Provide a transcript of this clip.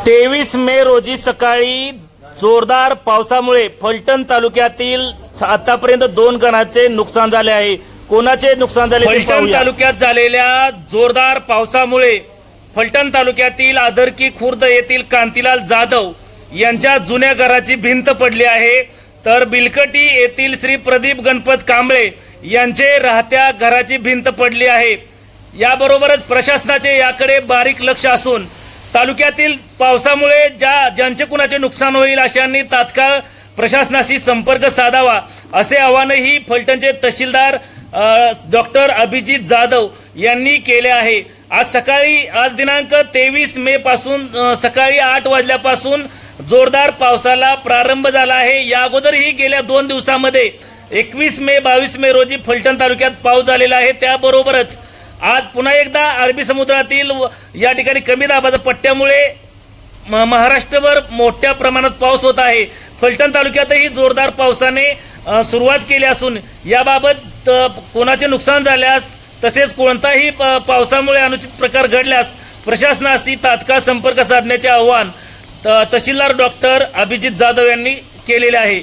23 मे रोजी सकाळी जोरदार पावसामुळे फलटण तालुक्यातील आतापर्यंत 2 घरांचे नुकसान झाले आहे। कोणाचे नुकसान झाले? फलटण तालुक्यात झालेल्या जोरदार पावसामुळे फलटण तालुक्यातील आदरकी खुर्द येथील कांतीलाल जाधव यांच्या जुन्या घराची भिंत पडली आहे, तर बिलकटी येथील श्री प्रदीप गणपत कांबळे यांचे राहत्या घराची भिंत पडली आहे। याबरोबरच प्रशासनाचे याकडे बारीक लक्ष असून तालुक्यातील पावसामुळे ज्यांचे कुणाचे नुकसान होईल अशांनी तात्काळ प्रशासनाशी संपर्क साधावा असे आवाहनही फलटणचे तहसीलदार डॉक्टर अभिजित जाधव यांनी केले आहे। आज दिनांक 23 मे पासून सकाळी 8 वाजल्यापासून जोरदार पावसाला प्रारंभ झाला आहे। या अगोदरही गेल्या 2 दिवसांमध्ये 21 मे 22 मे रोजी फलटण तालुक्यात पाऊस झालेला आहे। त्याबरोबरच आज पुन्हा एकदा अरबी समुद्रातील या ठिकाणी कमी दाबाच्या पट्ट्यामुळे महाराष्ट्रभर मोठ्या प्रमाणात पाऊस होत आहे। फलटण तालुक्यातही जोरदार पावसाने सुरुवात केली असून याबाबत कोणाचे नुकसान झाल्यास तसेच कोणताही पावसामुळे अनुचित प्रकार घडल्यास प्रशासनाशी तात्काळ संपर्क साधण्याचे आवाहन तहसीलदार डॉक्टर अभिजित जाधव यांनी केलेले आहे।